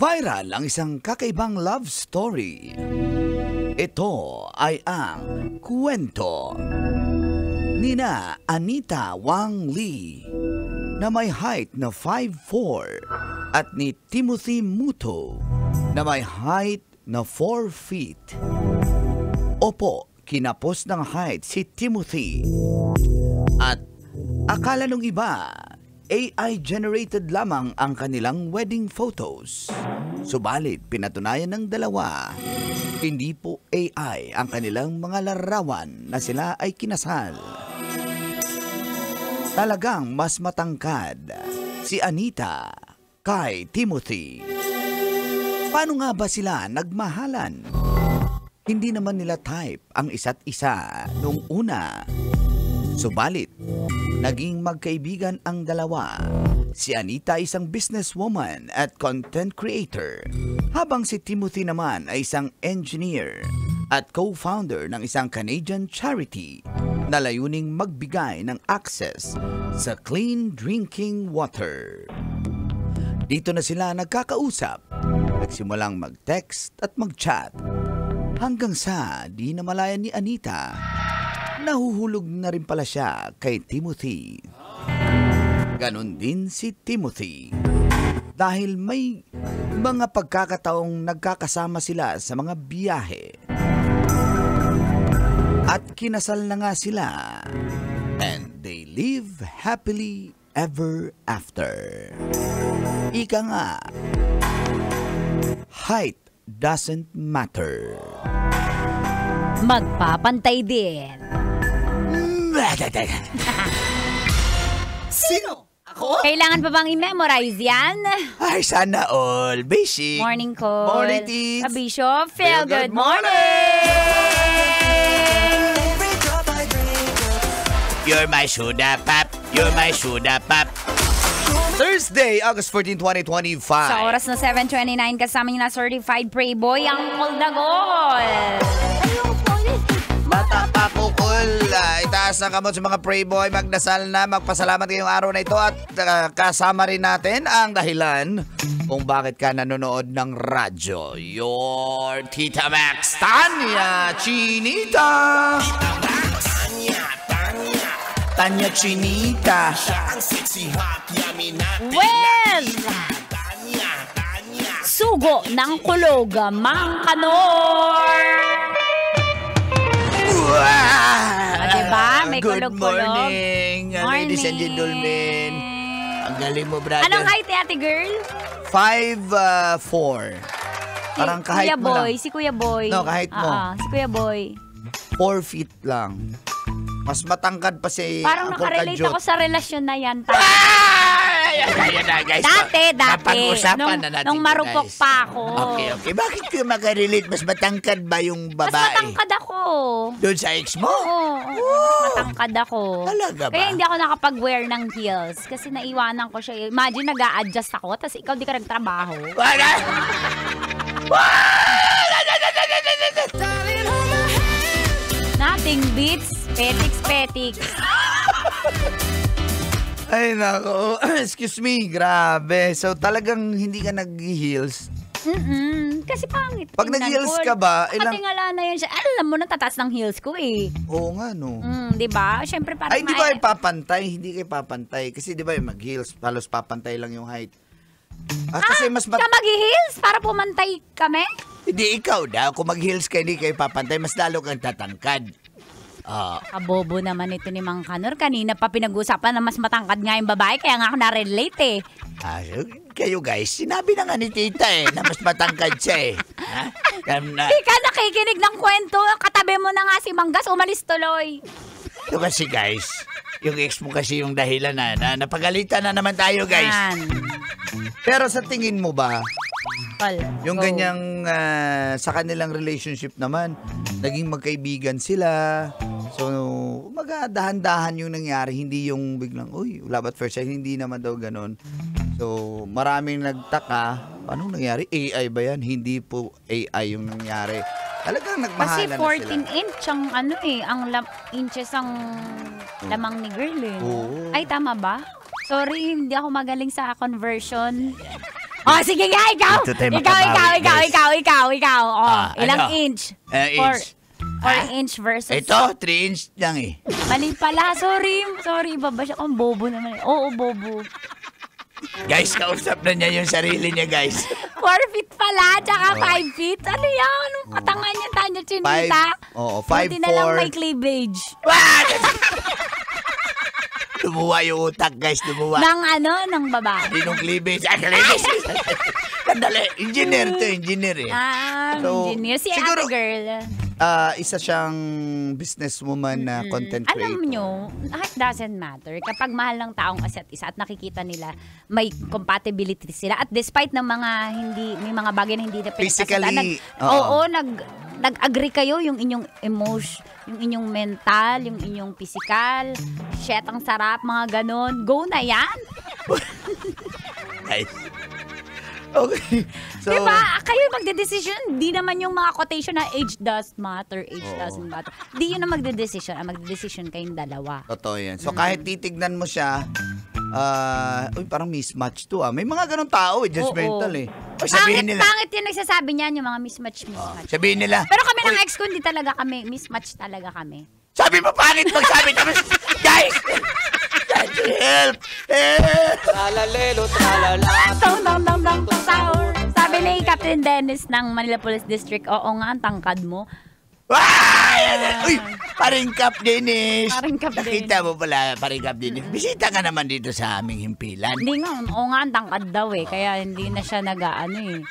Viral ang isang kakaibang love story. Ito ay ang kwento nina Anita Wang Lee na may height na 5'4" at ni Timothy Muto na may height na 4 feet. Opo, kinapos ng height si Timothy. At akala nung iba, AI-generated lamang ang kanilang wedding photos. Subalit, pinatunayan ng dalawa, hindi po AI ang kanilang mga larawan na sila ay kinasal. Talagang mas matangkad si Anita kay Timothy. Paano nga ba sila nagmahalan? Hindi naman nila type ang isa't isa nung una. Subalit, naging magkaibigan ang dalawa. Si Anita ay isang businesswoman at content creator, habang si Timothy naman ay isang engineer at co-founder ng isang Canadian charity na layuning magbigay ng access sa clean drinking water. Dito na sila nagkakausap, nagsimulang mag-text at mag-chat, hanggang sa di na malaya ni Anita, nahuhulog na rin pala siya kay Timothy. Ganon din si Timothy. Dahil may mga pagkakataong nagkakasama sila sa mga biyahe. At kinasal na nga sila. And they live happily ever after. Ika nga, height doesn't matter. Magpapantay din. Sino? Ako? Kailangan pa bang i-memorize yan? Ay, sana all. Basic. Morning call. Morning, Teens. Kabisyo, feel good morning! You're my Suda Pop. You're my Suda Pop. Thursday, August 14, 2025. Sa oras na 7:29, kasama niyo na certified pray boy, ang Koldagol. Bata pa pukul. Itaas ang kamot sa mga pray boy. Magdasal na, magpasalamat ngayong araw na ito. At kasama rin natin ang dahilan kung bakit ka nanonood ng radyo. Your Tita Max, Tanya Chinita. Tita Max, Tanya Chinita. siya ang sexy hot, yummy natin. Well, Tanya. sugo ng kulog, Mang Kanor. Diba? May Good kulog-kulog. morning, ladies and gentlemen. Ang galing mo, brother. Anong height ni ate girl? 5'4". Parang kahit Kuya mo Boy, lang. si Kuya Boy. No, kahit mo. Si Kuya Boy. 4 feet lang. Mas matangkad pa si Parang Uncle nakarelate Kajot. ako sa relasyon na yan. Ayan na, guys. Dati. Napag-usapan na natin Nung to, marupok guys. pa ako. Okay. Bakit kayo makarelate? Mas matangkad ba yung Mas babae? matangkad ako. Doon sa ex mo? Oo, mas matangkad ako. Talaga ba? Kaya hindi ako nakapag-wear ng heels. Kasi naiwanan ko siya. Imagine, nag-a-adjust ako. Tapos ikaw di ka nagtrabaho. Wala! Nothing beats petiks. Ay, nako. Excuse me. Grabe. So, talagang hindi ka nag-heels? Kasi pangit. Pag tingnan nag-heels ko. ka ba, Nakatingala na yan siya. Alam mo, natataas ng heels ko eh. Oo nga, no. Di ba? Siyempre parang Ay, di ba ipapantay? Hindi kayo papantay. Kasi di ba yung mag-heels, halos papantay lang yung height. Kasi mas ka mag-heels para pumantay kami? Hindi, ikaw daw. Kung mag-heels ka, hindi kayo papantay. Mas lalo kang tatangkad. Kabobo naman ito ni Mang Kanor. Kanina pa pinag-usapan na mas matangkad nga yung babae. Kaya nga ako na-relate eh. Kayo guys, sinabi na nga ni tita na mas matangkad siya eh. Di ka nakikinig ng kwento. Katabi mo na nga si Manggas. Umalis tuloy. Ito kasi guys, yung ex mo kasi yung dahilan na napagalitan na naman tayo guys. Yan. Pero sa tingin mo ba, yung Go. ganyang sa kanilang relationship naman, naging magkaibigan sila. So, magadahan-dahan yung nangyari. Hindi yung biglang, uy, love at first sight. Hindi naman daw ganun. So, maraming nagtaka. Anong nangyari? AI ba yan? Hindi po AI yung nangyari. Talagang nagmahalan Kasi na sila. 14 inch ang inches ang lamang ni girl eh. Oo. Ay, tama ba? Sorry, hindi ako magaling sa conversion. Oh, sige nga, ikaw. Ito tayo Ikaw. makabawi, guys. Oh, ilang ano? inch? Inch. 4 inch versus... Ito, 3 inch lang eh. Mali pala. Sorry. Baba siya. Ang bobo naman. Oo, bobo. Guys, kausap na niya yung sarili niya, guys. 4 feet pala, tsaka 5 feet. Ano yan? Anong katangan niya, Tanya Chinita? Oo, Buti na lang 5'4". may cleavage. Lumuwa yung utak, guys. Lumuwa. Ng babae. Hindi nung cleavage. Cleavage. Sandali. Engineer to, engineer eh. So, Engineer. Si siguro- ate girl. Isa siyang businesswoman na content creator. Alam nyo, it doesn't matter. Kapag mahal ng taong isa't isa at nakikita nila may compatibility sila. At despite ng mga may mga bagay na hindi na Physically, nag-agree kayo yung inyong emotion, yung inyong mental, yung inyong physical. Shit, ang sarap, mga ganon. Go na yan! Guys. Okay. So, Diba? Kayo magde-decision. Di naman yung mga quotation na age does matter, age doesn't matter. Di yun ang magde-decision. Ang magde-decision kayong dalawa. totoo yan. So, kahit titignan mo siya, parang mismatch to ah. May mga ganong tao judgmental eh. O, sabihin nila. Pangit yun nagsasabi niyan, yung mga mismatch. Sabihin nila. Pero kami ng ex ko, hindi talaga kami. Mismatch talaga kami. Sabi mo pangit magsabi kami. Guys! Help! Tralalelo, tralala. Tong, sour. Sabi ni Captain Dennis ng Manila Police District, oo nga, ang tangkad mo. Uy! Paring Cap Dennis. Paring Cap Nakita mo pala, Paring Cap Dennis. Bisita ka naman dito sa aming himpilan. Hindi nga, oo nga, ang tangkad daw eh. Kaya hindi na siya nag-ano eh.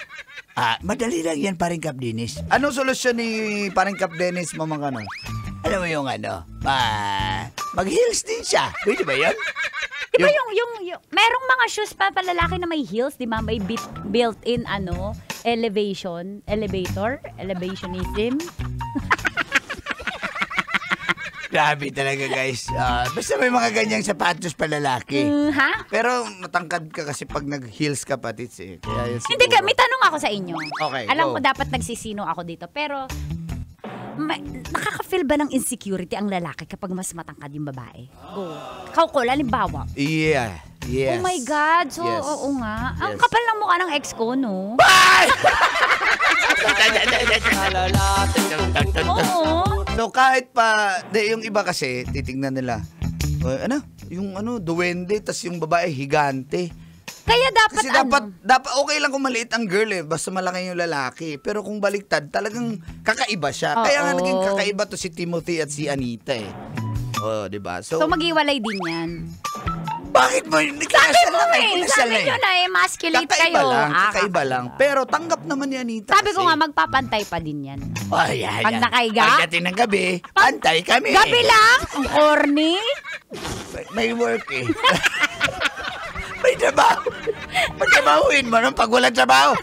Madali lang yan, Paring Cap Dennis. Anong solusyon ni Paring Cap Dennis, Mama Kanon? Alam mo yung mag-heels din siya. Pwede ba yun? Di ba yung merong mga shoes pa palalaki na may heels, di ba? May built-in elevationism. Grabe talaga, guys. Basta may mga ganyang sapatos palalaki. Ha? Pero matangkad ka kasi pag nag-heels ka patits eh. Kaya yun Hindi ka, may tanong ako sa inyo. Okay, Alam go. ko dapat nagsisino ako dito, pero nakaka-feel ba ng insecurity ang lalaki kapag mas matangkad yung babae? Go. Ikaw, halimbawa. Yeah. Yes. Oh my God. So, Yes. oo nga. Ang Yes. kapal ng mukha ng ex ko, no? Oo. So kahit pa, yung iba kasi, titingnan nila, duwende, tas yung babae, higante. Kaya dapat Kasi dapat okay lang kung maliit ang girl eh, basta malaki yung lalaki. Pero kung baliktad, talagang kakaiba siya. Kaya nga Oo. naging kakaiba to si Timothy at si Anita eh. Di ba? So, maghiwalay din yan. Bakit mo? Sabi mo sabi nyo na emasculate kayo. Kakaiba lang. Pero tanggap naman ni Anita. Sabi ko nga, magpapantay pa din yan. Yan. Pag nakaiga? Pagdating ng gabi, pantay kami. Gabi lang? Ang corny? May work eh. May trabaho. Pagtrabahuin mo nung pag walang trabaho.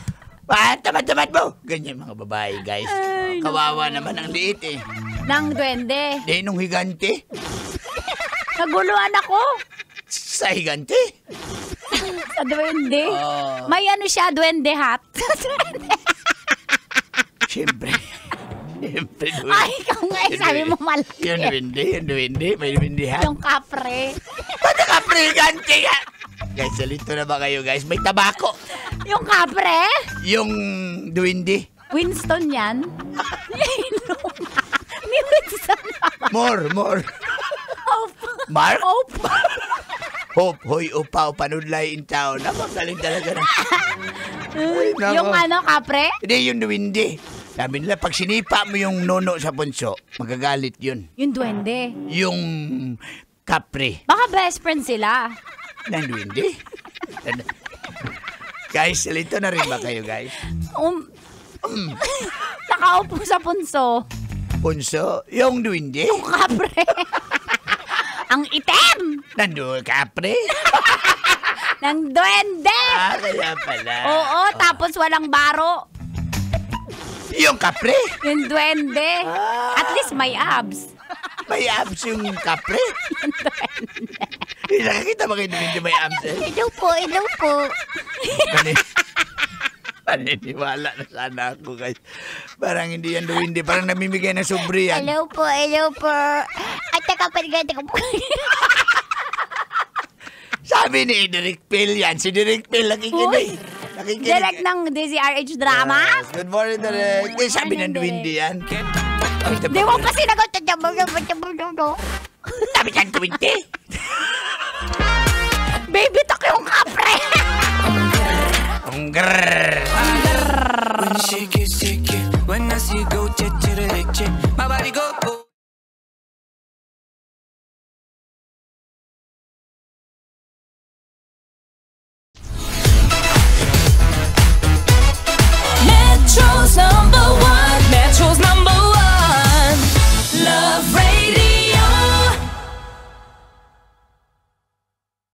Tamad-tamad mo. Ganyan mga babae, guys. Ay, Kawawa naman ang liit eh. Nang duwende. Nung higante. Naguluhan ako. Sa higante. Sa duwende. Oh. May siya, duwende hat. Siyempre. Siyempre. Ay, ikaw nga, sabi mo malaki. Yung duwende. May duwende ha. Yung kapre. Ba't nakapre-higante ka? Guys, salito na ba kayo, guys? May tabako. Yung kapre? Yung duwende. Winston yan. Ni Winston. More. Hope. Mark? Hope. Hope, hoy, upaw, panudlay in town. Napagaling talaga na. nako. Yung kapre? Hindi, yung duwindi. Sabi nila, pag sinipa mo yung nono sa punso, magagalit yun. Yung duwende. Yung kapre. Baka best friend sila. Ng duwindi. Guys, salito na rin ba kayo, guys? Nakaupo sa punso. Punso, yung duwindi. Yung kapre. Ang itim. Nandun, kapre. Ng duwende. Kaya pala. Oo, tapos walang baro. Yung kapre. Yung duwende. At least may abs. May abs yung kapre. Yung duwende. Nakakita ba kayo duwindi may abs eh? Hello po. Paniniwala na sana ako, guys. Parang hindi yan duwindi. Parang namimigay ng sobre yan. Hello po. At teka po. Sabi ni Derek Phil yan. Si Derek Phil nakikinig. nakikinig. Direct ng DZRH Drama. Yes, good morning, Direk. Eh, sabi ng Morning, Windy yan. Di mo kasi nagot. Sabi ng Windy. Baby, tak yung kapre. Ang grrrr. When she gets